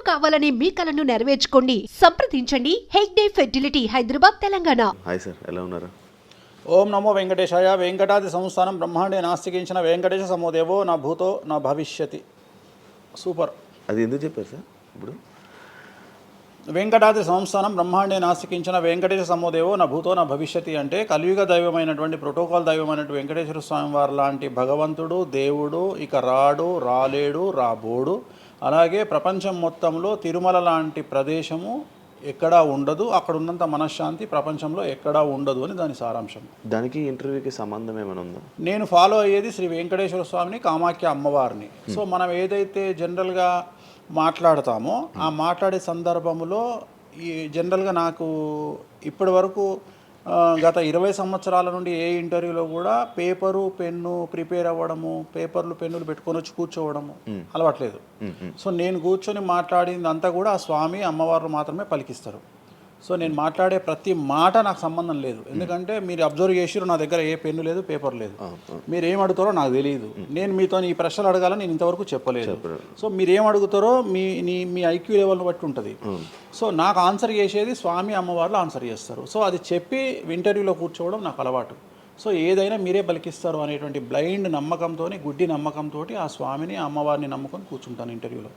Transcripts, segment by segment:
కావాలనే మీ కలను నెరవేర్చుకోండి. సంప్రదించండి Hegde fertility, Hyderabad, Telangana. Hi sir, ఎలా ఉన్నారు? ఓం నమో వెంకటేశాయ. వెంకటాది సంస్థానం బ్రహ్మాండే నాస్తికించిన వెంకటేశ సమోదేవో నా భూతో నా భవిష్యతి. సూపర్. అది ఎందుకు చెప్పారు సార్? ఇప్పుడు వెంకటాది సంస్థానం బ్రహ్మాండే నాస్తికించిన వెంకటేశ సమోదేవో నా భూతో నా భవిష్యతి అంటే కలియుగ దైవమైనటువంటి ప్రోటోకాల్ దైవమైనటువంటి వెంకటేశ్వర స్వామి వారు లాంటి భగవంతుడు, దేవుడు ఇక రాడు, రాలేడు, రాబోడు. అలాగే ప్రపంచం మొత్తంలో తిరుమల లాంటి ప్రదేశము ఎక్కడా ఉండదు, అక్కడ ఉన్నంత మనశ్శాంతి ప్రపంచంలో ఎక్కడా ఉండదు అని దాని సారాంశం. దానికి ఇంటర్వ్యూకి సంబంధం ఏమైనా ఉందా? నేను ఫాలో అయ్యేది శ్రీ వెంకటేశ్వర స్వామిని, కామాఖ్య అమ్మవారిని. సో మనం ఏదైతే జనరల్గా మాట్లాడతామో ఆ మాట్లాడే సందర్భంలో ఈ జనరల్గా నాకు ఇప్పటి వరకు గత 20 సంవత్సరాల నుండి ఏ ఇంటర్వ్యూలో కూడా పేపరు పెన్ను ప్రిపేర్ అవ్వడము, పేపర్లు పెన్నులు పెట్టుకొని వచ్చి కూర్చోవడము అలవాట్లేదు. సో నేను కూర్చొని మాట్లాడింది అంతా కూడా ఆ స్వామి అమ్మవారు మాత్రమే పలికిస్తారు. సో నేను మాట్లాడే ప్రతి మాట నాకు సంబంధం లేదు. ఎందుకంటే మీరు అబ్జర్వ్ చేసిరు, నా దగ్గర ఏ పెన్ను లేదు, పేపర్ లేదు. మీరు ఏం అడుగుతారో నాకు తెలియదు. నేను మీతో ఈ ప్రశ్నలు అడగాలని నేను ఇంతవరకు చెప్పలేదు. సో మీరు ఏం అడుగుతారో మీ ఐక్యూ లెవెల్ని బట్టి ఉంటుంది. సో నాకు ఆన్సర్ చేసేది స్వామి అమ్మవార్లు ఆన్సర్ చేస్తారు. సో అది చెప్పి ఇంటర్వ్యూలో కూర్చోవడం నాకు అలవాటు. సో ఏదైనా మీరే పలికిస్తారు అనేటువంటి బ్లైండ్ నమ్మకంతో, గుడ్డి నమ్మకంతో ఆ స్వామిని అమ్మవారిని నమ్ముకొని కూర్చుంటాను ఇంటర్వ్యూలో.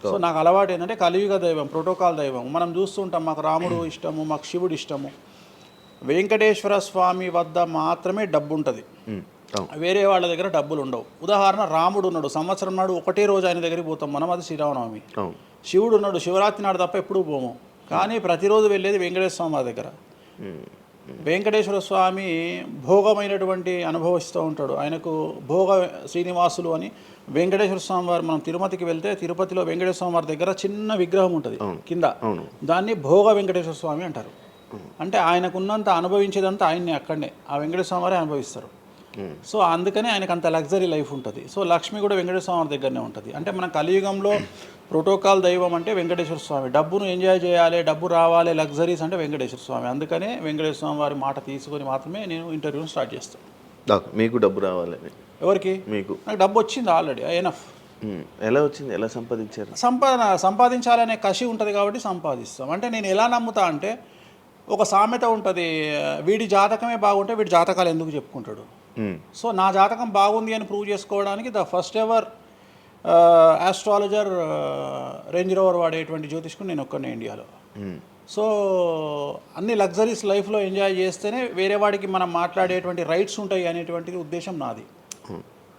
సో నాకు అలవాటు ఏంటంటే కలియుగ దైవం, ప్రోటోకాల్ దైవం. మనం చూస్తుంటాం, మాకు రాముడు ఇష్టము, మాకు శివుడు ఇష్టము. వెంకటేశ్వర స్వామి వద్ద మాత్రమే డబ్బు ఉంటుంది, వేరే వాళ్ళ దగ్గర డబ్బులు ఉండవు. ఉదాహరణ, రాముడు ఉన్నాడు, సంవత్సరం నాడు ఒకటే రోజు ఆయన దగ్గరికి పోతాం మనం, అది శ్రీరామనవమి. శివుడు ఉన్నాడు, శివరాత్రి నాడు తప్ప ఎప్పుడూ పోము, కానీ ప్రతిరోజు వెళ్ళేది వెంకటేశ్వర స్వామి వారి దగ్గర. వెంకటేశ్వర స్వామి భోగమైనటువంటి అనుభవిస్తూ ఉంటాడు. ఆయనకు భోగ శ్రీనివాసులు అని వెంకటేశ్వర స్వామి వారు, మనం తిరుపతికి వెళ్తే తిరుపతిలో వెంకటేశ్వర స్వామి వారి దగ్గర చిన్న విగ్రహం ఉంటుంది కింద, దాన్ని భోగ వెంకటేశ్వర స్వామి అంటారు. అంటే ఆయనకున్నంత అనుభవించేదంతా ఆయన్ని అక్కడనే ఆ వెంకటేశ్వర స్వామి వారే అనుభవిస్తారు. సో అందుకనే ఆయనకు అంత లగ్జరీ లైఫ్ ఉంటుంది. సో లక్ష్మి కూడా వెంకటేశ్వర స్వామి వారి దగ్గరనే ఉంటుంది. అంటే మన కలియుగంలో ప్రోటోకాల్ దైవం అంటే వెంకటేశ్వర స్వామి. డబ్బును ఎంజాయ్ చేయాలి, డబ్బు రావాలి, లగ్జరీస్ అంటే వెంకటేశ్వర స్వామి. అందుకనే వెంకటేశ్వర స్వామి వారి మాట తీసుకొని మాత్రమే నేను ఇంటర్వ్యూని స్టార్ట్ చేస్తాను. మీకు డబ్బు రావాలి? ఎవరికి? మీకు. నాకు డబ్బు వచ్చింది ఆల్రెడీ, ఎనఫ్. ఎలా వచ్చింది? ఎలా సంపాదించారు? సంపాదించాలనే కసి ఉంటుంది కాబట్టి సంపాదిస్తాం. అంటే నేను ఎలా నమ్ముతా అంటే, ఒక సామెత ఉంటుంది, వీడి జాతకమే బాగుంటే వీడి జాతకాలు ఎందుకు చెప్పుకుంటాడు. సో నా జాతకం బాగుంది అని ప్రూవ్ చేసుకోవడానికి the first ever astrologer range rover వాడేటువంటి జ్యోతిష్కుడు నేను ఒక్కనే ఇండియాలో. సో అన్ని లగ్జరీస్ లైఫ్లో ఎంజాయ్ చేస్తేనే వేరే వాడికి మనం మాట్లాడేటువంటి రైట్స్ ఉంటాయి అనేటువంటి ఉద్దేశం నాది.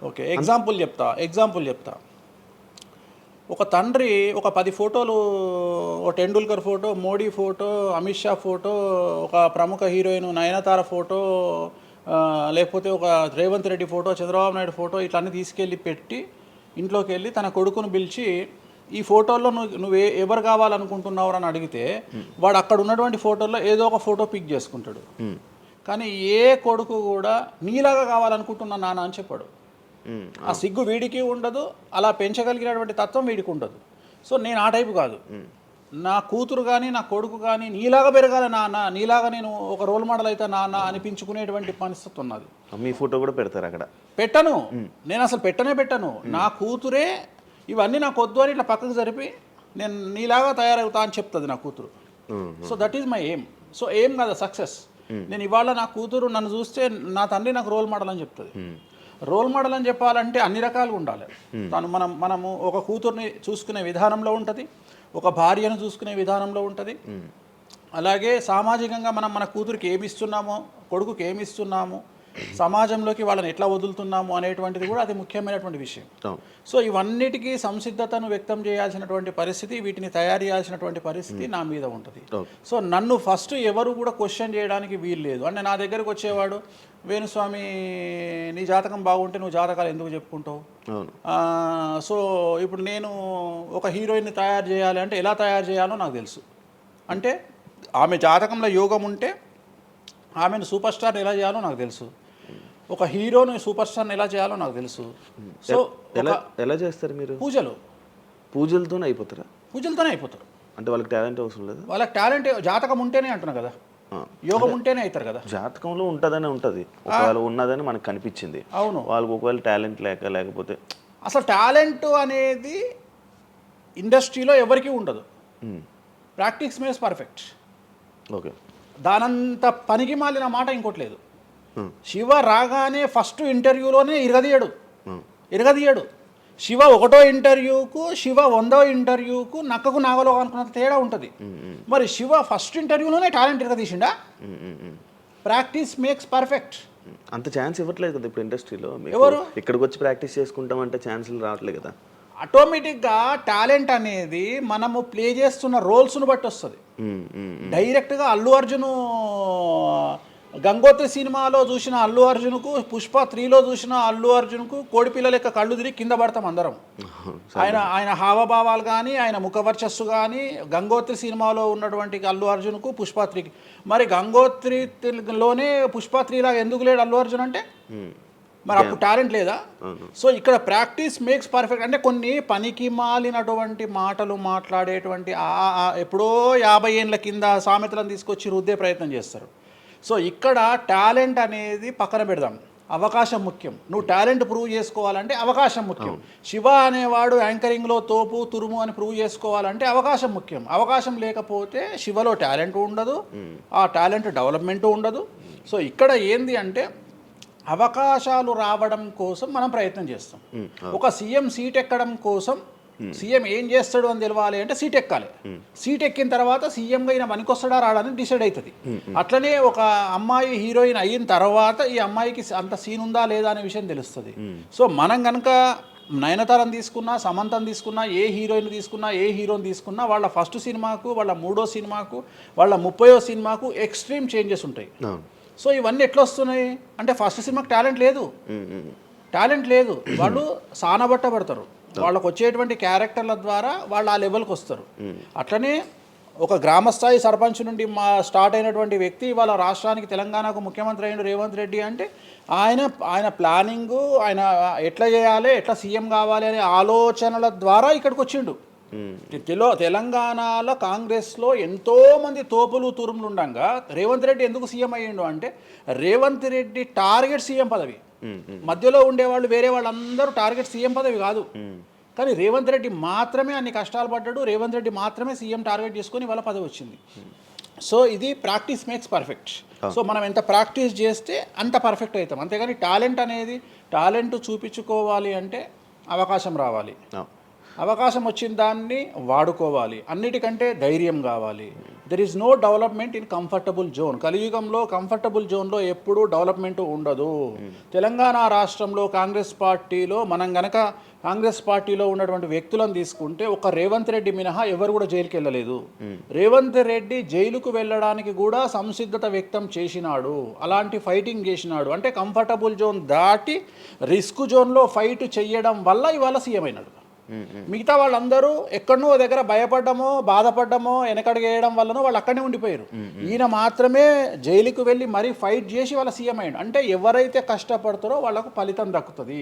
ఓకే, ఎగ్జాంపుల్ చెప్తా. ఒక తండ్రి ఒక 10 ఫోటోలు, ఒక Tendulkar photo, Modi photo, Amit Shah photo, ఒక ప్రముఖ హీరోయిన్ నయనతార ఫోటో, లేకపోతే ఒక రేవంత్ రెడ్డి ఫోటో, చంద్రబాబు నాయుడు ఫోటో, ఇట్లన్నీ తీసుకెళ్ళి పెట్టి ఇంట్లోకి వెళ్ళి తన కొడుకును పిలిచి, ఈ ఫోటోల్లో నువ్వు ఎవరు కావాలనుకుంటున్నావు అని అడిగితే వాడు అక్కడ ఉన్నటువంటి ఫోటోల్లో ఏదో ఒక ఫోటో పిక్ చేసుకుంటాడు. కానీ ఏ కొడుకు కూడా నీలాగా కావాలనుకుంటున్నా నాన్న అని చెప్పాడు. ఆ సిగ్గు వీడికి ఉండదు, అలా పెంచగలిగినటువంటి తత్వం వీడికి ఉండదు. సో నేను ఆ టైపు కాదు. నా కూతురు కానీ నా కొడుకు కానీ నీలాగా పెరగాలి నాన్న, నీలాగా నేను ఒక రోల్ మోడల్ అయితే నాన్న అనిపించుకునేటువంటి పరిస్థితి ఉన్నది. మీ ఫోటో కూడా పెడతారు అక్కడ? పెట్టను, నేను అసలు పెట్టను. నా కూతురే ఇవన్నీ నాకు వద్దు అని ఇట్లా పక్కకు జరిపి నేను నీలాగా తయారవుతా అని చెప్తుంది నా కూతురు. So that is my aim. So aim కదా సక్సెస్. నేను ఇవాళ నా కూతురు నన్ను చూస్తే నా తండ్రి నాకు రోల్ మోడల్ అని చెప్తుంది. రోల్ మోడల్ అని చెప్పాలంటే అన్ని రకాలుగా ఉండాలి. మనము ఒక కూతుర్ని చూసుకునే విధానంలో ఉంటుంది, ఒక భార్యను చూసుకునే విధానంలో ఉంటుంది. అలాగే సామాజికంగా మనం మన కూతురికి ఏమి ఇస్తున్నామో, కొడుకుకి ఏమి ఇస్తున్నాము, సమాజంలోకి వాళ్ళని ఎట్లా వదులుతున్నాము అనేటువంటిది కూడా అది ముఖ్యమైనటువంటి విషయం. సో ఇవన్నిటికీ సంసిద్ధతను వ్యక్తం చేయాల్సినటువంటి పరిస్థితి, వీటిని తయారు చేయాల్సినటువంటి పరిస్థితి నా మీద ఉంటుంది. సో నన్ను ఫస్ట్ ఎవరు కూడా క్వశ్చన్ చేయడానికి వీలు లేదు. అంటే నా దగ్గరకు వచ్చేవాడు, వేణుస్వామి నీ జాతకం బాగుంటే నువ్వు జాతకాలు ఎందుకు చెప్పుకుంటావు. సో ఇప్పుడు నేను ఒక హీరోయిన్ని తయారు చేయాలి అంటే ఎలా తయారు చేయాలో నాకు తెలుసు. అంటే ఆమె జాతకంలో యోగం ఉంటే ఆమెను సూపర్ స్టార్ ఎలా చేయాలో నాకు తెలుసు, ఒక హీరోని సూపర్ స్టార్ని ఎలా చేయాలో నాకు తెలుసు. సో ఎలా చేస్తారు మీరు? పూజలతోనే అయిపోతారు. అంటే వాళ్ళకి టాలెంట్ అవసరం లేదు? వాళ్ళకి టాలెంట్ జాతకం ఉంటేనే అంటున్నా కదా, యోగం ఉంటేనే అవుతారు కదా. జాతకంలో ఉంటుందని ఉంటుంది, ఒకవేళ ఉన్నదని మనకు కనిపించింది. అవును, వాళ్ళకి ఒకవేళ టాలెంట్ లేకపోతే అసలు టాలెంట్ అనేది ఇండస్ట్రీలో ఎవరికీ ఉండదు. Practice makes perfect. ఓకే. దానంత పనికి మాలిన మాట ఇంకోటి లేదు. శివ రాగానే ఫస్ట్ ఇంటర్వ్యూలోనే ఇరగదీయడు. శివ 1వ ఇంటర్వ్యూకు, శివ 100వ ఇంటర్వ్యూకు నక్కకు నాగలో అనుకున్నంత తేడా ఉంటుంది. మరి శివ ఫస్ట్ ఇంటర్వ్యూలోనే టాలెంట్ ఇరగదీసిండా? Practice makes perfect. అంత ఛాన్స్ ఇవ్వట్లేదు కదా ఇప్పుడు ఇండస్ట్రీలో. ఎవరు ఇక్కడికి వచ్చి ప్రాక్టీస్ చేసుకుంటామంటే ఛాన్సులు రావట్లేదు కదా. ఆటోమేటిక్గా టాలెంట్ అనేది మనము ప్లే చేస్తున్న రోల్స్ను బట్టి వస్తుంది. డైరెక్ట్గా అల్లు అర్జున్ గంగోత్రి సినిమాలో చూసిన అల్లు అర్జున్కు, పుష్ప 3లో చూసిన అల్లు అర్జున్కు కోడిపిల్ల లెక్క కళ్ళు తిరిగి కింద పడతాం అందరం. ఆయన హావభావాలు కానీ, ఆయన ముఖవర్చస్సు కానీ, గంగోత్రి సినిమాలో ఉన్నటువంటి అల్లు అర్జున్కు, పుష్ప 3కి. మరి గంగోత్రిలోనే పుష్ప 3 లాగా ఎందుకు లేడు అల్లు అర్జున్ అంటే? మరి అప్పుడు టాలెంట్ లేదా? సో ఇక్కడ ప్రాక్టీస్ మేక్స్ పర్ఫెక్ట్. అంటే కొన్ని పనికి మాలినటువంటి మాటలు మాట్లాడేటువంటి ఎప్పుడో 50 ఏళ్ళ కింద సామెతలను తీసుకొచ్చి రుద్దే ప్రయత్నం చేస్తారు. సో ఇక్కడ టాలెంట్ అనేది పక్కన పెడదాం, అవకాశం ముఖ్యం. నువ్వు టాలెంట్ ప్రూవ్ చేసుకోవాలంటే అవకాశం ముఖ్యం. శివ అనేవాడు యాంకరింగ్లో తోపు తురుము అని ప్రూవ్ చేసుకోవాలంటే అవకాశం ముఖ్యం. అవకాశం లేకపోతే శివలో టాలెంట్ ఉండదు, ఆ టాలెంట్ డెవలప్మెంట్ ఉండదు. సో ఇక్కడ ఏంది అంటే అవకాశాలు రావడం కోసం మనం ప్రయత్నం చేస్తాం. ఒక సీఎం సీట్ ఎక్కడం కోసం సీఎం ఏం చేస్తాడు అని తెలవాలి అంటే సీట్ ఎక్కాలి. సీట్ ఎక్కిన తర్వాత సీఎంగా ఈయన పనికొస్తాడా రాడని డిసైడ్ అవుతుంది. అట్లనే ఒక అమ్మాయి హీరోయిన్ అయిన తర్వాత ఈ అమ్మాయికి అంత సీన్ ఉందా లేదా అనే విషయం తెలుస్తుంది. సో మనం కనుక నయనతారని తీసుకున్నా, సమంతని తీసుకున్నా, ఏ హీరోయిన్ తీసుకున్నా, ఏ హీరోని తీసుకున్నా, వాళ్ళ ఫస్ట్ సినిమాకు, వాళ్ళ 3వ సినిమాకు, వాళ్ళ 30వ సినిమాకు ఎక్స్ట్రీమ్ చేంజెస్ ఉంటాయి. సో ఇవన్నీ ఎట్లా వస్తున్నాయి అంటే ఫస్ట్ సినిమాకి టాలెంట్ లేదు, వాళ్ళు సానబట్టబడతారు. వాళ్ళకు వచ్చేటువంటి క్యారెక్టర్ల ద్వారా వాళ్ళు ఆ లెవెల్కి వస్తారు. అట్లనే ఒక గ్రామస్థాయి సర్పంచ్ నుండి స్టార్ట్ అయినటువంటి వ్యక్తి వాళ్ళ రాష్ట్రానికి, తెలంగాణకు ముఖ్యమంత్రి అయిన రేవంత్ రెడ్డి అంటే ఆయన ప్లానింగు, ఆయన ఎట్లా చేయాలి, ఎట్లా సీఎం కావాలి అనే ఆలోచనల ద్వారా ఇక్కడికి వచ్చిండు. తెలంగాణలో కాంగ్రెస్లో ఎంతోమంది తోపులు తురుములు ఉండగా రేవంత్ రెడ్డి ఎందుకు సీఎం అయ్యిండు అంటే రేవంత్ రెడ్డి టార్గెట్ సీఎం పదవి. మధ్యలో ఉండేవాళ్ళు వేరే వాళ్ళందరూ టార్గెట్ సీఎం పదవి కాదు. కానీ రేవంత్ రెడ్డి మాత్రమే అన్ని కష్టాలు పడ్డాడు. రేవంత్ రెడ్డి మాత్రమే సీఎం టార్గెట్ చేసుకొని వాళ్ళ పదవి వచ్చింది. సో ఇది ప్రాక్టీస్ మేక్స్ పర్ఫెక్ట్. సో మనం ఎంత ప్రాక్టీస్ చేస్తే అంత పర్ఫెక్ట్ అవుతాం. అంతేగాని టాలెంట్ చూపించుకోవాలి అంటే అవకాశం రావాలి. అవకాశం వచ్చిన దాన్ని వాడుకోవాలి. అన్నిటికంటే ధైర్యం కావాలి. There is no development in comfortable zone. కలియుగంలో కంఫర్టబుల్ జోన్లో ఎప్పుడూ డెవలప్మెంట్ ఉండదు. తెలంగాణ రాష్ట్రంలో కాంగ్రెస్ పార్టీలో మనం గనక కాంగ్రెస్ పార్టీలో ఉన్నటువంటి వ్యక్తులను తీసుకుంటే ఒక రేవంత్ రెడ్డి మినహా ఎవరు కూడా జైలుకి వెళ్ళలేదు. రేవంత్ రెడ్డి జైలుకు వెళ్ళడానికి కూడా సంసిద్ధత వ్యక్తం చేసినాడు. అలాంటి ఫైటింగ్ చేసినాడు. అంటే కంఫర్టబుల్ జోన్ దాటి రిస్క్ జోన్లో ఫైట్ చేయడం వల్ల ఇవాళ సీఎం అయినాడు. మిగతా వాళ్ళందరూ ఎక్కడనో దగ్గర భయపడ్డమో, బాధపడ్డమో, వెనకడిగేయడం వల్లనో వాళ్ళు అక్కడనే ఉండిపోయారు. ఈయన మాత్రమే జైలుకు వెళ్ళి మరీ ఫైట్ చేసి వాళ్ళ సీఎం అయ్యాడు. అంటే ఎవరైతే కష్టపడతారో వాళ్ళకు ఫలితం దక్కుతుంది.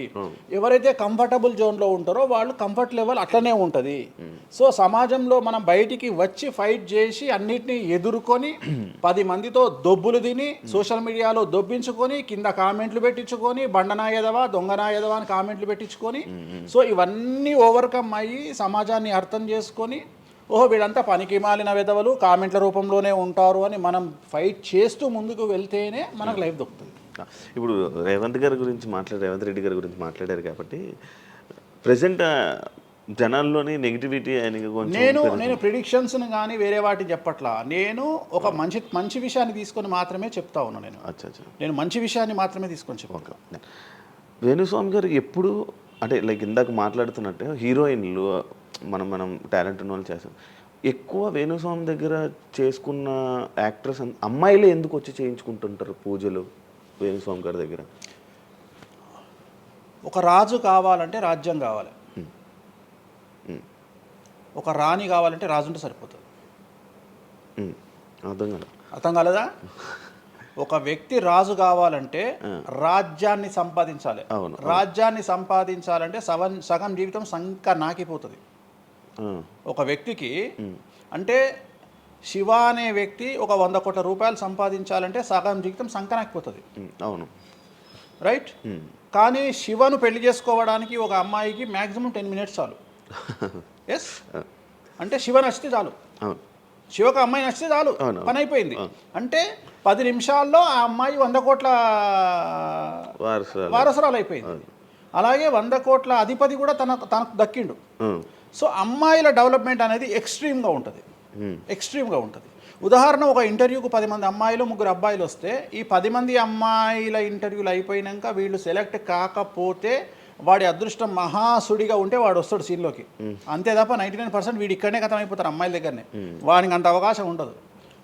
ఎవరైతే కంఫర్టబుల్ జోన్లో ఉంటారో వాళ్ళు కంఫర్ట్ లెవెల్ అట్లనే ఉంటుంది. సో సమాజంలో మనం బయటికి వచ్చి ఫైట్ చేసి అన్నిటినీ ఎదుర్కొని 10 మందితో దొబ్బులు తిని సోషల్ మీడియాలో దొబ్బించుకొని కింద కామెంట్లు పెట్టించుకొని బండనాయదవా దొంగనాయదవా అని కామెంట్లు పెట్టించుకొని సో ఇవన్నీ ఓవర్కమ్ అయ్యి సమాజాన్ని అర్థం చేసుకొని వీళ్ళంతా పనికి మాలిన వెధవలు కామెంట్ల రూపంలోనే ఉంటారు అని మనం ఫైట్ చేస్తూ ముందుకు వెళ్తేనే మనకు లైఫ్ దొరుకుతుంది. ఇప్పుడు రేవంత్ రెడ్డి గారి గురించి మాట్లాడారు కాబట్టి ప్రజెంట్ జనాల్లోని నెగిటివిటీ నేను ప్రిడిక్షన్స్ని కానీ వేరే వాటి చెప్పట్లా. నేను ఒక మంచి విషయాన్ని తీసుకొని మాత్రమే చెప్తా ఉన్నాను. నేను మంచి విషయాన్ని మాత్రమే తీసుకొని చెప్పాను. వేణుస్వామి గారు ఎప్పుడు అంటే లైక్ ఇందాక మాట్లాడుతున్నట్టే హీరోయిన్లు మనం టాలెంట్ ఉన్న వాళ్ళు చేస్తాం. ఎక్కువ వేణుస్వామి దగ్గర చేసుకున్న యాక్టర్స్ అమ్మాయిలే ఎందుకు వచ్చి చేయించుకుంటుంటారు పూజలు వేణుస్వామి గారి దగ్గర? ఒక రాజు కావాలంటే రాజ్యం కావాలి, ఒక రాణి కావాలంటే రాజు ఉంటే సరిపోతుంది. అర్థం కాలేదా? ఒక వ్యక్తి రాజు కావాలంటే రాజ్యాన్ని సంపాదించాలి. రాజ్యాన్ని సంపాదించాలంటే సగం జీవితం సంక నాకిపోతుంది ఒక వ్యక్తికి. అంటే శివ అనే వ్యక్తి ఒక 100 కోట్ల రూపాయలు సంపాదించాలంటే సగం జీవితం సంక నాకిపోతుంది. అవును, రైట్. కానీ శివను పెళ్లి చేసుకోవడానికి ఒక అమ్మాయికి మ్యాక్సిమం 10 minutes చాలు. ఎస్, అంటే శివ నచ్చితే చాలు, అవును శివకు అమ్మాయి నచ్చితే చాలు, అవును. పని అయిపోయింది. అంటే 10 నిమిషాల్లో ఆ అమ్మాయి 100 కోట్ల వారసురాలు అయిపోయింది. అలాగే 100 కోట్ల అధిపతి కూడా తనకు దక్కిండు. సో అమ్మాయిల డెవలప్మెంట్ అనేది ఎక్స్ట్రీమ్గా ఉంటుంది, ఎక్స్ట్రీమ్గా ఉంటుంది. ఉదాహరణ, ఒక ఇంటర్వ్యూకు 10 మంది అమ్మాయిలు 3 అబ్బాయిలు వస్తే ఈ 10 మంది అమ్మాయిల ఇంటర్వ్యూలు అయిపోయినాక వీళ్ళు సెలెక్ట్ కాకపోతే వాడి అదృష్టం మహాసుడిగా ఉంటే వాడు వస్తాడు సీన్లోకి. అంతే తప్ప 99% వీడు ఇక్కడనే కథం అయిపోతారు అమ్మాయిల దగ్గరనే, వాడికి అంత అవకాశం ఉండదు.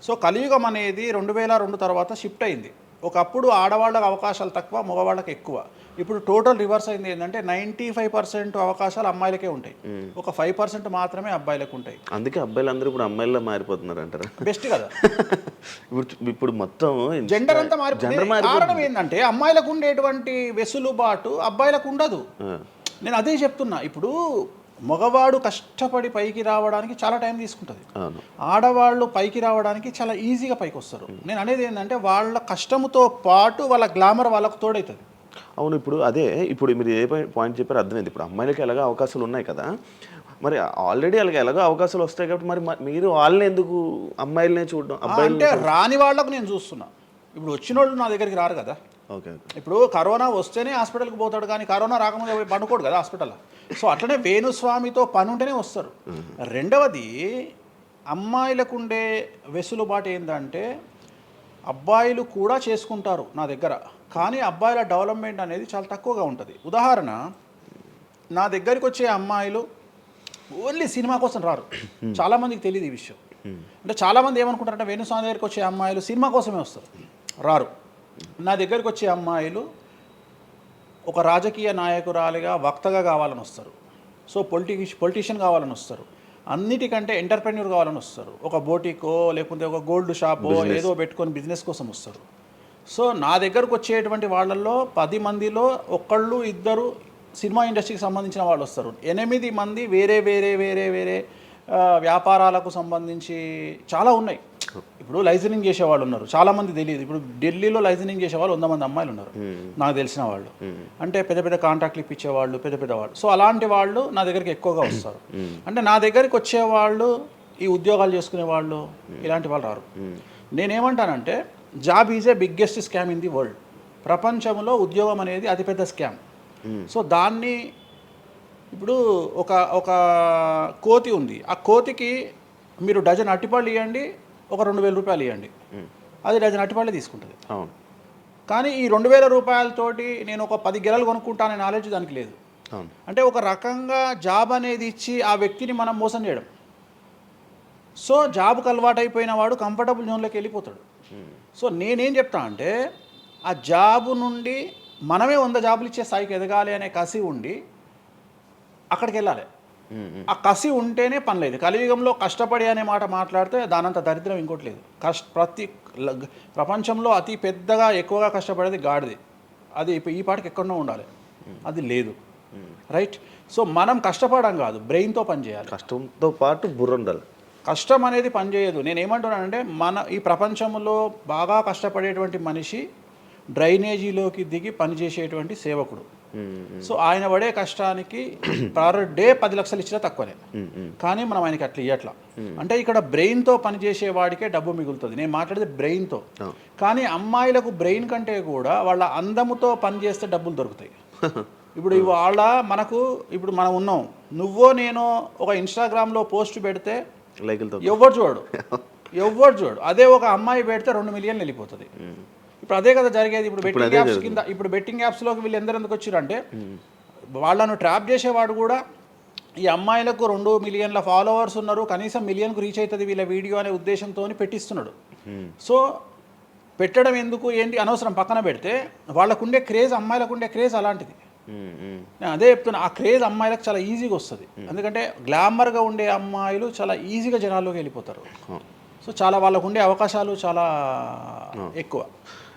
సో కలియుగం అనేది 2002 తర్వాత షిఫ్ట్ అయింది. ఒకప్పుడు ఆడవాళ్ళకి అవకాశాలు తక్కువ, మగవాళ్ళకి ఎక్కువ. ఇప్పుడు టోటల్ రివర్స్ అయింది. ఏంటంటే 95% అవకాశాలు అమ్మాయిలకే ఉంటాయి, ఒక 5% మాత్రమే అబ్బాయిలకు ఉంటాయి. అందుకే అబ్బాయిలు అందరూ ఇప్పుడు అమ్మాయిలా మారిపోతున్నారు అంటారా? బెస్ట్ కదా. ఇప్పుడు మొత్తం జెండర్ అంతా మారిపోయింది. కారణం ఏంటంటే అమ్మాయిలకు ఉండేటువంటి వెసులుబాటు అబ్బాయిలకు ఉండదు. నేను అదే చెప్తున్నా. ఇప్పుడు మగవాడు కష్టపడి పైకి రావడానికి చాలా టైం తీసుకుంటుంది, ఆడవాళ్ళు పైకి రావడానికి చాలా ఈజీగా పైకి వస్తారు. నేను అనేది ఏంటంటే వాళ్ళ కష్టంతో పాటు వాళ్ళ గ్లామర్ వాళ్ళకు తోడవుతుంది. అవును. ఇప్పుడు మీరు ఏ పాయింట్ చెప్పారో అర్థమైంది. ఇప్పుడు అమ్మాయిలకి ఎలాగో అవకాశాలు ఉన్నాయి కదా, మరి ఆల్రెడీ అలాగే ఎలాగో అవకాశాలు వస్తాయి కాబట్టి మరి మీరు వాళ్ళని ఎందుకు అమ్మాయిలనే చూడడం? అబ్బాయిలు అంటే రాని వాళ్ళకు నేను చూస్తున్నా. ఇప్పుడు వచ్చిన వాళ్ళు నా దగ్గరికి రారు కదా. ఓకే. ఇప్పుడు కరోనా వస్తేనే హాస్పిటల్కి పోతాడు, కానీ కరోనా రాకముందే పోయి పండుకోడు కదా హాస్పిటల్లో. సో అట్లనే వేణుస్వామితో పని ఉంటేనే వస్తారు. రెండవది, అమ్మాయిలకు ఉండే వెసులుబాటు ఏంటంటే అబ్బాయిలు కూడా చేసుకుంటారు నా దగ్గర, కానీ అబ్బాయిల డెవలప్మెంట్ అనేది చాలా తక్కువగా ఉంటుంది. ఉదాహరణ, నా దగ్గరికి వచ్చే అమ్మాయిలు ఓన్లీ సినిమా కోసం రారు. చాలామందికి తెలియదు ఈ విషయం. అంటే చాలామంది ఏమనుకుంటారంటే వేణుస్వామి దగ్గరికి వచ్చే అమ్మాయిలు సినిమా కోసమే వస్తారు, రారు. నా దగ్గరికి వచ్చే అమ్మాయిలు ఒక రాజకీయ నాయకురాలిగా, వక్తగా కావాలని వస్తారు. సో పొలిటీషియన్ కావాలని వస్తారు. అన్నిటికంటే ఎంటర్ప్రెన్యూర్ కావాలని వస్తారు. ఒక బోటికో లేకపోతే ఒక గోల్డ్ షాపో ఏదో పెట్టుకొని బిజినెస్ కోసం వస్తారు. సో నా దగ్గరకు వచ్చేటువంటి వాళ్ళల్లో 10 మందిలో ఒకళ్ళు ఇద్దరు సినిమా ఇండస్ట్రీకి సంబంధించిన వాళ్ళు వస్తారు. 8 మంది వేరే వేరే వేరే వేరే వ్యాపారాలకు సంబంధించి చాలా ఉన్నాయి. ఇప్పుడు లైసెన్సింగ్ చేసేవాళ్ళు ఉన్నారు, చాలామంది తెలియదు. ఇప్పుడు ఢిల్లీలో లైసెన్సింగ్ చేసేవాళ్ళు 100 మంది అమ్మాయిలు ఉన్నారు నాకు తెలిసిన వాళ్ళు. అంటే పెద్ద పెద్ద కాంట్రాక్ట్లు ఇప్పించేవాళ్ళు, పెద్ద పెద్ద వాళ్ళు. సో అలాంటి వాళ్ళు నా దగ్గరికి ఎక్కువగా వస్తారు. అంటే నా దగ్గరికి వచ్చేవాళ్ళు ఈ ఉద్యోగాలు చేసుకునే వాళ్ళు, ఇలాంటి వాళ్ళు రారు. నేనేమంటానంటే job is a biggest scam in the world. ప్రపంచంలో ఉద్యోగం అనేది అతిపెద్ద స్కామ్. సో దాన్ని ఇప్పుడు ఒక కోతి ఉంది, ఆ కోతికి మీరు డజన్ అట్టిపళ్ళు ఇవ్వండి, ఒక 2000 రూపాయలు ఇవ్వండి, అది డజన్ అట్టిపళ్ళే తీసుకుంటుంది. కానీ ఈ 2000 రూపాయలతోటి నేను ఒక 10 గెలలు కొనుక్కుంటాననే నాలెడ్జ్ దానికి లేదు. అంటే ఒక రకంగా జాబ్ అనేది ఇచ్చి ఆ వ్యక్తిని మనం మోసం చేయడం. సో జాబ్కి అలవాటు అయిపోయిన వాడు కంఫర్టబుల్ జోన్లోకి వెళ్ళిపోతాడు. సో నేనేం చెప్తా అంటే ఆ జాబు నుండి మనమే 100 జాబులు ఇచ్చే స్థాయికి ఎదగాలి అనే కసి ఉండి అక్కడికి వెళ్ళాలి. ఆ కసి ఉంటేనే పని లేదు. కలియుగంలో కష్టపడి అనే మాట మాట్లాడితే దానంత దరిద్రం ఇంకోటి లేదు. ప్రపంచంలో అతి పెద్దగా ఎక్కువగా కష్టపడేది గాడిది. అది ఈ పాటికి ఎక్కడో ఉండాలి, అది లేదు. రైట్. సో మనం కష్టపడడం కాదు, బ్రెయిన్తో పని చేయాలి. కష్టంతో పాటు బుర్ర ఉండాలి. కష్టం అనేది పనిచేయదు. నేనేమంటున్నానంటే ఈ ప్రపంచంలో బాగా కష్టపడేటువంటి మనిషి డ్రైనేజీలోకి దిగి పనిచేసేటువంటి సేవకుడు. సో ఆయన పడే కష్టానికి పర్ డే 10 లక్షలు ఇచ్చినా తక్కువనే, కానీ మనం ఆయనకి అట్లా ఇవ్వట్లా. అంటే ఇక్కడ బ్రెయిన్తో పనిచేసే వాడికే డబ్బు మిగులుతుంది. నేను మాట్లాడేది బ్రెయిన్తో. కానీ అమ్మాయిలకు బ్రెయిన్ కంటే కూడా వాళ్ళ అందముతో పనిచేస్తే డబ్బులు దొరుకుతాయి. ఇప్పుడు ఇవాళ ఇప్పుడు మనం ఉన్నాం, నువ్వో నేను ఒక ఇన్స్టాగ్రామ్లో పోస్ట్ పెడితే ఎవరు చూడు. అదే ఒక అమ్మాయి పెడితే 2 మిలియన్లు వెళ్ళిపోతుంది. ఇప్పుడు అదే కదా జరిగేది. ఇప్పుడు బెట్టింగ్ యాప్స్లోకి వీళ్ళు ఎందుకు వచ్చారంటే వాళ్ళను ట్రాప్ చేసేవాడు కూడా ఈ అమ్మాయిలకు 2 మిలియన్ల ఫాలోవర్స్ ఉన్నారు, కనీసం మిలియన్కు రీచ్ అవుతుంది వీళ్ళ వీడియో అనే ఉద్దేశంతో పెట్టిస్తున్నాడు. సో పెట్టడం ఎందుకు ఏంటి అనవసరం పక్కన పెడితే వాళ్ళకుండే క్రేజ్, అమ్మాయిలకు క్రేజ్ అలాంటిది. నేను అదే చెప్తున్నా, ఆ క్రేజ్ అమ్మాయిలకు చాలా ఈజీగా వస్తుంది. ఎందుకంటే గ్లామర్గా ఉండే అమ్మాయిలు చాలా ఈజీగా జనాల్లోకి వెళ్ళిపోతారు. సో చాలా వాళ్ళకు ఉండే అవకాశాలు చాలా ఎక్కువ.